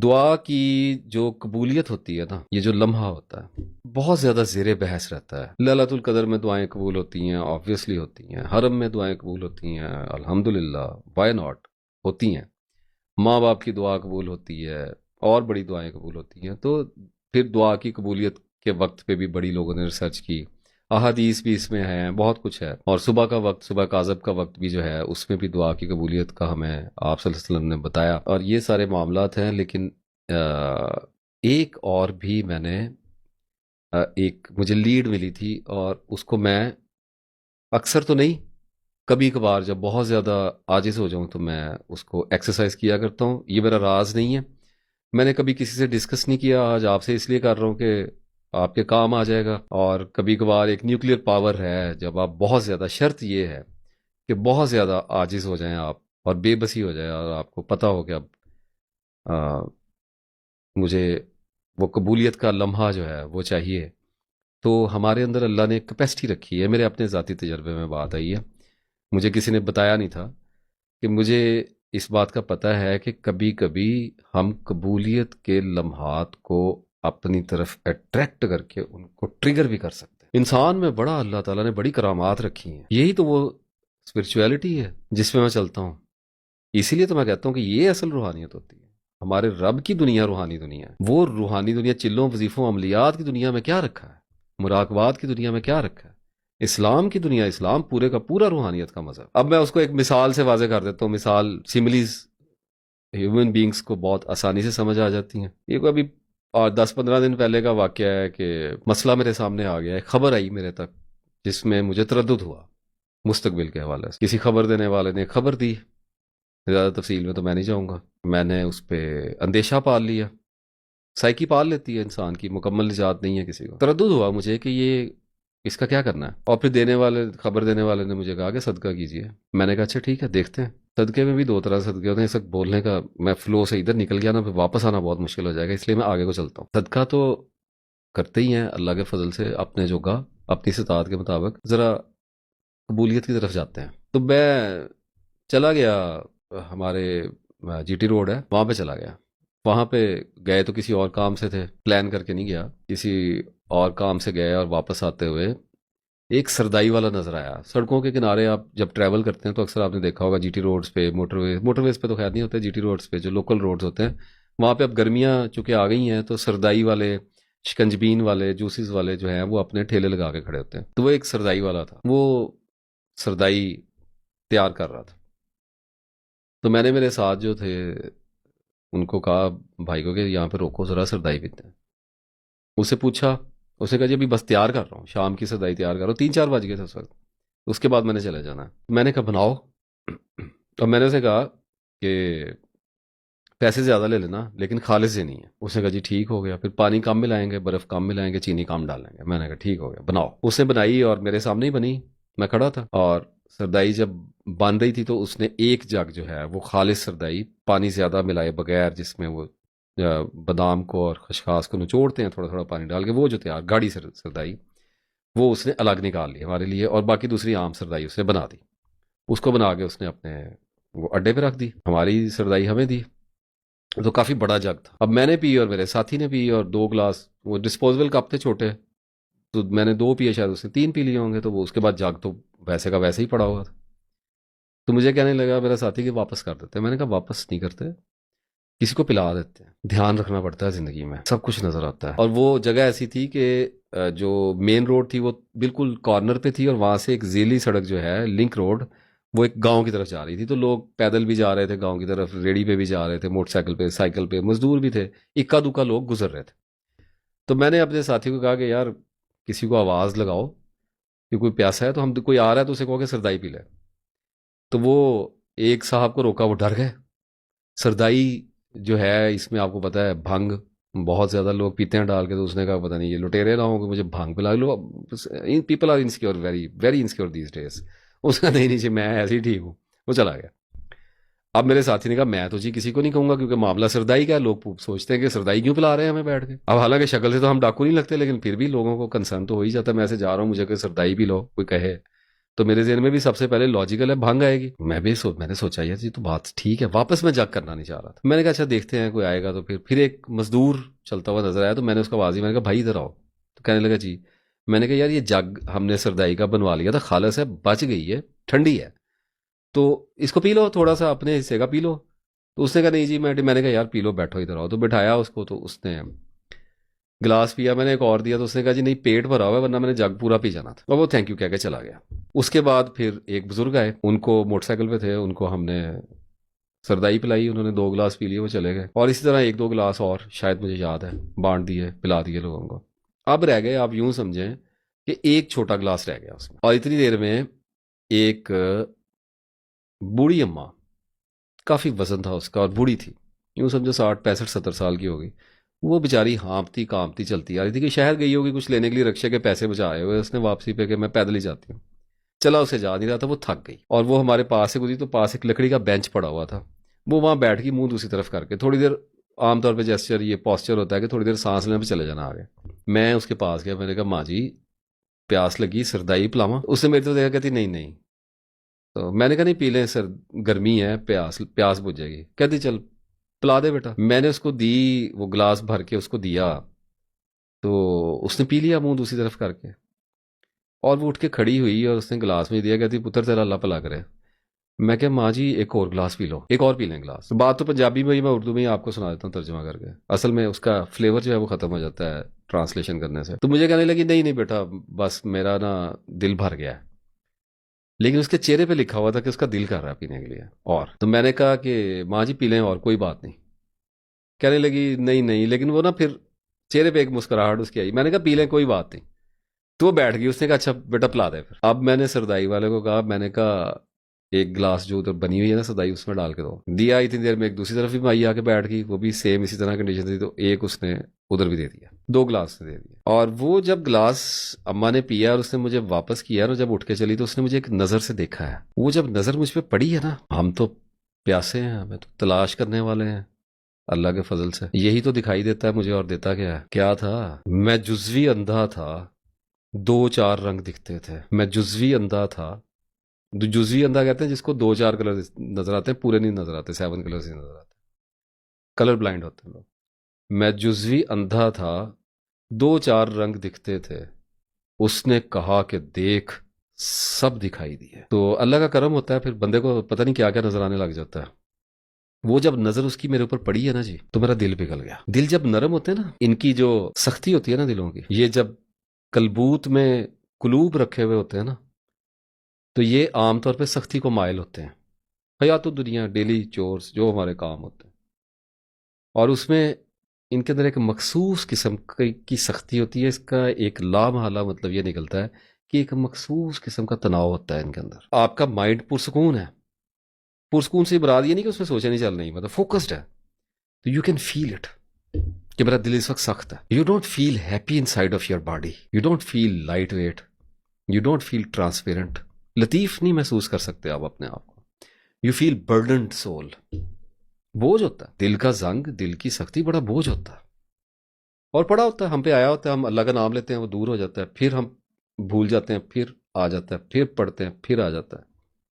दुआ की जो कबूलियत होती है ना, ये जो लम्हा होता है बहुत ज़्यादा ज़ेरे बहस रहता है। लैलतुल कदर में दुआएं कबूल होती हैं, ऑब्वियसली होती हैं। हरम में दुआएं कबूल होती हैं, अल्हम्दुलिल्लाह, व्हाई नॉट, होती हैं। माँ बाप की दुआ कबूल होती है, और बड़ी दुआएं कबूल होती हैं। तो फिर दुआ की कबूलियत के वक्त पे भी बड़ी लोगों ने रिसर्च की, अहादीस भी इसमें है, बहुत कुछ है। और सुबह का वक्त, सुबह काज़ब का वक्त भी जो है उसमें भी दुआ की कबूलियत का हमें आप सल्लल्लाहु अलैहि वसल्लम ने बताया। और ये सारे मामलात हैं। लेकिन एक और भी मैंने एक मुझे लीड मिली थी, और उसको मैं अक्सर तो नहीं, कभी कभार जब बहुत ज़्यादा आजिज़ हो जाऊं तो मैं उसको एक्सरसाइज किया करता हूं। ये मेरा राज नहीं है, मैंने कभी किसी से डिस्कस नहीं किया। आज आपसे इसलिए कर रहा हूं कि आपके काम आ जाएगा। और कभी कभार एक न्यूक्लियर पावर है, जब आप बहुत ज़्यादा, शर्त ये है कि बहुत ज़्यादा आजिज़ हो जाएं आप, और बेबसी हो जाए, और आपको पता हो कि अब आ, मुझे वो कबूलियत का लम्हा जो है वो चाहिए। तो हमारे अंदर अल्लाह ने एक कैपेसिटी रखी है। मेरे अपने ज़ाती तजर्बे में बात आई है, मुझे किसी ने बताया नहीं था, कि मुझे इस बात का पता है कि कभी कभी हम कबूलियत के लम्हात को अपनी तरफ अट्रैक्ट करके उनको ट्रिगर भी कर सकते हैं। इंसान में बड़ा अल्लाह ताला ने बड़ी करामात रखी हैं। यही तो वो स्पिरिचुअलिटी है जिसमें मैं चलता हूँ। इसीलिए तो मैं कहता हूँ कि ये असल रूहानियत होती है। हमारे रब की दुनिया रूहानी दुनिया है। वो रूहानी दुनिया चिल्लों वजीफों अमलियात की दुनिया में क्या रखा है, मुराकबात की दुनिया में क्या रखा है। इस्लाम की दुनिया, इस्लाम पूरे का पूरा रूहानियत का मजहब। अब मैं उसको एक मिसाल से वाजे कर देता हूँ। मिसाल, सिमिलीज ह्यूमन बींग्स को बहुत आसानी से समझ आ जाती हैं। ये कोई अभी और 10-15 दिन पहले का वाकया है कि मसला मेरे सामने आ गया है। खबर आई मेरे तक जिसमें मुझे तरद्दुद हुआ मुस्तकबिल के हवाले से। किसी खबर देने वाले ने खबर दी, ज़्यादा तफसील में तो मैं नहीं जाऊँगा। मैंने उस पर अंदेशा पाल लिया। साइकी पाल लेती है इंसान की, मुकम्मल निजात नहीं है किसी को। तरद्दुद हुआ मुझे कि ये इसका क्या करना है। और फिर देने वाले, खबर देने वाले ने मुझे कहा कि सदका कीजिए। मैंने कहा अच्छा ठीक है, देखते हैं। सदके में भी दो तरह से सदके होते हैं। सब बोलने का मैं फ्लो से इधर निकल गया ना, फिर वापस आना बहुत मुश्किल हो जाएगा, इसलिए मैं आगे को चलता हूँ। सदका तो करते ही हैं अल्लाह के फजल से, अपने जो गा अपनी इस्तात के मुताबिक। ज़रा कबूलियत की तरफ जाते हैं। तो मैं चला गया, हमारे जीटी रोड है वहाँ पे चला गया। वहाँ पे गए तो किसी और काम से थे, प्लान करके नहीं गया, किसी और काम से गए। और वापस आते हुए एक सरदाई वाला नजर आया। सड़कों के किनारे आप जब ट्रैवल करते हैं तो अक्सर आपने देखा होगा, जीटी रोड्स पे, मोटरवेज पे तो खैर नहीं होते, जीटी रोड्स पे जो लोकल रोड्स होते हैं वहाँ पे अब गर्मियाँ चूंकि आ गई हैं तो सरदाई वाले, शिकंजबीन वाले, जूसेस वाले जो हैं वो अपने ठेले लगा के खड़े होते हैं। तो वो एक सरदाई वाला था, वो सरदाई तैयार कर रहा था। तो मैंने मेरे साथ जो थे उनको कहा, भाई को, कि यहाँ पे रोको जरा, सरदाई पीते हैं। उससे पूछा, उसने कहा जी अभी बस तैयार कर रहा हूँ, शाम की सरदाई तैयार कर रहा हूँ। 3-4 बज गए थे उस वक्त। उसके बाद मैंने चले जाना है। मैंने कहा बनाओ। और मैंने उसे कहा कि पैसे ज़्यादा ले लेना लेकिन खालिस देनी है। उसने कहा जी ठीक हो गया। फिर पानी कम मिलाएंगे, बर्फ़ कम मिलाएंगे, चीनी कम डालेंगे। मैंने कहा ठीक हो गया, बनाओ। उसने बनाई और मेरे सामने ही बनी, मैं खड़ा था। और सरदाई जब बन रही थी तो उसने एक जग जो है वो खालिस सरदाई, पानी ज़्यादा मिलाए बगैर, जिसमें वो बादाम को और खशखास को निचोड़ते हैं थोड़ा थोड़ा पानी डाल के, वो जो तैयार गाढ़ी सरदाई, वो उसने अलग निकाल ली हमारे लिए। और बाकी दूसरी आम सरदाई उसने बना दी। उसको बना के उसने अपने वो अड्डे पे रख दी, हमारी सरदाई हमें दी। तो काफ़ी बड़ा जग था। अब मैंने पी और मेरे साथी ने पी, और 2 गिलास, वो डिस्पोजेबल कप थे छोटे, तो मैंने 2 पिए, शायद उसने 3 पी लिए होंगे। तो वो उसके बाद जग तो वैसे का वैसे ही पड़ा हुआ था। तो मुझे कहने लगा मेरा साथी कि वापस कर देते हैं। मैंने कहा वापस नहीं करते, किसी को पिला देते हैं। ध्यान रखना पड़ता है ज़िंदगी में, सब कुछ नज़र आता है। और वो जगह ऐसी थी कि जो मेन रोड थी वो बिल्कुल कॉर्नर पे थी, और वहाँ से एक ज़ीली सड़क जो है, लिंक रोड, वो एक गांव की तरफ जा रही थी। तो लोग पैदल भी जा रहे थे गांव की तरफ, रेडी पे भी जा रहे थे, मोटरसाइकिल पे, साइकिल पे, मजदूर भी थे, इक्का दुक्का लोग गुजर रहे थे। तो मैंने अपने साथी को कहा कि यार किसी को आवाज़ लगाओ कि कोई प्यासा है, तो हम, कोई आ रहा है तो उसे कहो कि सरदाई पी ले। तो वो एक साहब को रोका, वो डर गए। सरदाई जो है इसमें आपको पता है भंग बहुत ज़्यादा लोग पीते हैं डाल के। तो उसने कहा पता नहीं ये लुटेरे ना हो कि मुझे भांग पिला लो। People are insecure, very very insecure these days. उसका नहीं, नीचे मैं ऐसे ही ठीक हूँ। वो चला गया। अब मेरे साथी ने कहा मैं तो जी किसी को नहीं कहूंगा, क्योंकि मामला सरदाई का है। लोग सोचते हैं कि सरदाई क्यों पिला रहे हैं हमें बैठ के। अब हालांकि शक्ल से तो हम डाकू नहीं लगते, लेकिन फिर भी लोगों को कंसर्न तो हो ही जाता है। मैं ऐसे जा रहा हूँ, मुझे कोई सरदाई भी लो कोई कहे, तो मेरे ज़हन में भी सबसे पहले लॉजिकल है भंग आएगी। मैंने सोचा यार जी तो बात ठीक है, वापस मैं जग करना नहीं चाह रहा था। मैंने कहा अच्छा देखते हैं कोई आएगा तो फिर एक मजदूर चलता हुआ नजर आया, तो मैंने उसको आवाज़ दी, मैंने कहा भाई इधर आओ। तो कहने लगा जी। मैंने कहा यार ये जग हमने सरदाई का बनवा लिया था, खालस है, बच गई है, ठंडी है, तो इसको पी लो, थोड़ा सा अपने हिस्से का पी लो। तो उसने कहा नहीं जी मैंने कहा यार पी लो, बैठो इधर आओ। तो बिठाया उसको, तो उसने गिलास पिया, मैंने एक और दिया, तो उसने कहा जी नहीं पेट भरा हुआ है, वरना मैंने जग पूरा पी जाना था। और वो थैंक यू कह के चला गया। उसके बाद फिर एक बुजुर्ग आए, उनको मोटरसाइकिल पे थे, उनको हमने सरदाई पिलाई, उन्होंने 2 गिलास पी लिए, वो चले गए। और इसी तरह 1-2 गिलास और शायद मुझे याद है बांट दिए, पिला दिए लोगों को। अब रह गए, आप यूं समझें कि एक छोटा गिलास रह गया उसमें। और इतनी देर में एक बूढ़ी अम्मा, काफी वजन था उसका और बूढ़ी थी, यूं समझो 60, 65, 70 साल की होगी। वो बेचारी हाँपती कांपती चलती आ रही थी कि शहर गई होगी कुछ लेने के लिए, रक्षा के पैसे बचाए हुए उसने वापसी पे कि मैं पैदल ही जाती हूँ। चला उसे जा नहीं रहा था, वो थक गई और वो हमारे पास से गुजरी, तो पास एक लकड़ी का बेंच पड़ा हुआ था। वो वहां बैठ गई मुंह दूसरी तरफ करके, थोड़ी देर, आमतौर पे जेस्चर ये पॉस्चर होता है कि थोड़ी देर सांस लेने पे चले जाना आगे। मैं उसके पास गया, मैंने कहा माँ जी प्यास लगी, सरदाई पिलावा। उसने मेरी तरफ देखा, कहती नहीं नहीं। तो मैंने कहा नहीं पी लें सर, गर्मी है, प्यास प्यास बुझ जाएगी। कहती चल पिला दे बेटा। मैंने उसको दी, वो गिलास भर के उसको दिया, तो उसने पी लिया मुंह दूसरी तरफ करके। और वो उठ के खड़ी हुई और उसने गिलास में दिया, कहती पुत्र तेरा अल्लाह भला करे। मैं क्या माँ जी एक और गिलास पी लो, एक और पी लें गिलास। तो बात तो पंजाबी में ही, मैं उर्दू में ही आपको सुना देता हूँ तर्जुमा करके। असल में उसका फ्लेवर जो है वो खत्म हो जाता है ट्रांसलेशन करने से। तो मुझे कहने लगी नहीं नहीं बेटा, बस मेरा ना दिल भर गया है। लेकिन उसके चेहरे पे लिखा हुआ था कि उसका दिल कर रहा है पीने के लिए। और तो मैंने कहा कि माँ जी पी लें और कोई बात नहीं। कहने लगी नहीं नहीं, लेकिन वो ना फिर चेहरे पे एक मुस्कुराहट उसकी आई। मैंने कहा पी लें कोई बात नहीं। तो वो बैठ गई, उसने कहा अच्छा बेटा पिला दे। फिर अब मैंने सरदाई वाले को कहा, मैंने कहा एक गिलास जो उधर बनी हुई है ना सरदाई, उसमें डाल के दो। दिया, इतनी देर में एक दूसरी तरफ भी माई आके बैठ गई, वो भी सेम इसी तरह कंडीशन थी, तो एक उसने उधर भी दे दिया, 2 गिलास उसने दे दिया। और वो जब गिलास अम्मा ने पिया और उसने मुझे वापस किया और जब उठ के चली, तो उसने मुझे एक नजर से देखा है। वो जब नजर मुझ पर पड़ी है ना, हम तो प्यासे हैं, हमें तो तलाश करने वाले हैं अल्लाह के फजल से, यही तो दिखाई देता है मुझे। और देता क्या है, क्या था, मैं जुजवी अंधा था, 2-4 रंग दिखते थे। मैं जुजवी अंधा था, जुजवी अंधा कहते हैं जिसको 2-4 कलर नजर आते हैं, पूरे नहीं नजर आते, 7 कलर्स ही नजर आते हैं, कलर ब्लाइंड होते हैं लोग। मैं जुजवी अंधा था, 2-4 रंग दिखते थे, उसने कहा कि देख सब दिखाई दिए। तो अल्लाह का करम होता है, फिर बंदे को पता नहीं क्या क्या नजर आने लग जाता है। वो जब नजर उसकी मेरे ऊपर पड़ी है ना जी, तो मेरा दिल पिघल गया। दिल जब नरम होते हैं ना, इनकी जो सख्ती होती है ना दिलों की, ये जब कलबूत में कुलूब रखे हुए होते हैं ना, तो ये आमतौर पे सख्ती को मायल होते हैं। हयात दुनिया, डेली चोर्स जो हमारे काम होते हैं, और उसमें इनके अंदर एक मखसूस किस्म की सख्ती होती है। इसका एक लामहला मतलब ये निकलता है कि एक मखसूस किस्म का तनाव होता है इनके अंदर। आपका माइंड पुरसकून है, पुरसकून से मुराद ये नहीं कि उसमें सोचा नहीं चल, नहीं, मतलब फोकस्ड है, तो यू कैन फील इट कि मेरा दिल इस वक्त सख्त है। You don't feel happy in side of your body, you don't feel light weight, you don't feel transparent, Latif नहीं महसूस कर सकते आप अपने आप को। यू फील बर्डन्ड सोल, बोझ होता है दिल का जंग, दिल की सख्ती बड़ा बोझ होता है और पड़ा होता है, हम पे आया होता है, हम अल्लाह का नाम लेते हैं, वो दूर हो जाता है, फिर हम भूल जाते हैं, फिर आ जाता है, फिर पढ़ते हैं, फिर आ जाता है,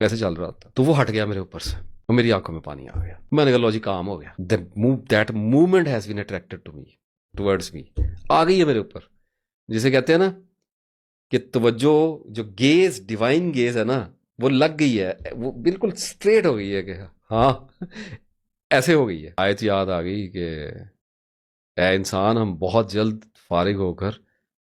कैसे चल रहा होता है। तो वो हट गया मेरे ऊपर से और मेरी आंखों में पानी आ गया। मैंने कहा लो जी काम हो गया, that movement has been attracted to me, towards me, आ गई है मेरे ऊपर। जिसे कहते हैं ना कि तवज्जो, जो गेज, डिवाइन गेज है ना, वो लग गई है, वो बिल्कुल स्ट्रेट हो गई है कि हाँ ऐसे हो गई है। आयत याद आ गई कि ए इंसान, हम बहुत जल्द फारिग होकर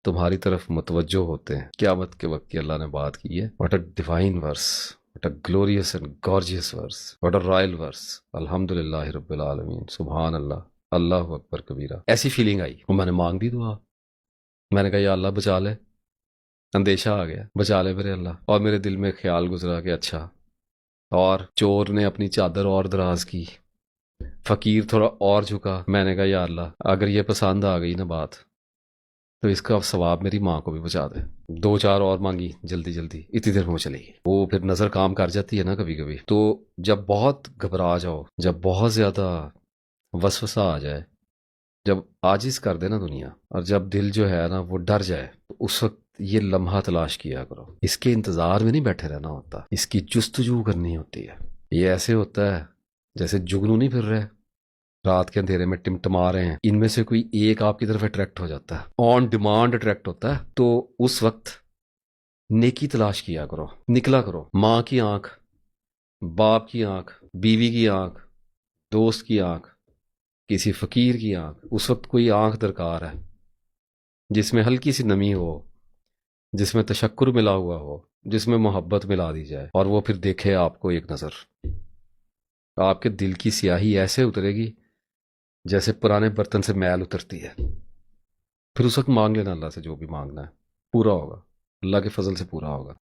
तुम्हारी तरफ मुतवज्जो होते हैं। क़यामत के वक्त की अल्लाह ने बात की है। What a divine verse, what a glorious and gorgeous verse, what a royal verse. अल्हम्दुलिल्लाह रब्बिल आलमीन, सुभान अल्लाह, अल्लाहु अकबर कबीरा। ऐसी फीलिंग आई और मैंने मांग दी दुआ। मैंने कहा या अल्लाह बचा ले, अंदेशा आ गया, बचा ले मेरे अल्लाह। और मेरे दिल में ख्याल गुजरा कि अच्छा, और चोर ने अपनी चादर और दराज की, फकीर थोड़ा और झुका। मैंने कहा या अल्लाह अगर ये पसंद आ गई ना बात, तो इसका सवाब मेरी माँ को भी बचा दे। 2-4 और मांगी जल्दी जल्दी, इतनी देर में वो चली गई। वो फिर नजर काम कर जाती है ना कभी कभी। तो जब बहुत घबरा जाओ, जब बहुत ज्यादा वसवसा आ जाए, जब आजिज कर दे ना दुनिया, और जब दिल जो है ना वो डर जाए, तो उस वक्त ये लम्हा तलाश किया करो। इसके इंतजार में नहीं बैठे रहना होता, इसकी जुस्तजू करनी होती है। ये ऐसे होता है जैसे जुगनू नहीं फिर रहे, रात के अंधेरे में टिमटिमा रहे हैं, इनमें से कोई एक आपकी तरफ अट्रैक्ट हो जाता है, ऑन डिमांड अट्रैक्ट होता है, तो उस वक्त नेकी तलाश किया करो, निकला करो। माँ की आंख, बाप की आंख, बीवी की आंख, दोस्त की आंख, किसी फकीर की आंख, उस वक्त कोई आंख दरकार है जिसमें हल्की सी नमी हो, जिसमें तशक्कुर मिला हुआ हो, जिसमें मोहब्बत मिला दी जाए, और वो फिर देखे आपको एक नजर। आपके दिल की स्याही ऐसे उतरेगी जैसे पुराने बर्तन से मैल उतरती है। फिर उस वक्त मांग लेना अल्लाह से, जो भी मांगना है पूरा होगा, अल्लाह के फजल से पूरा होगा।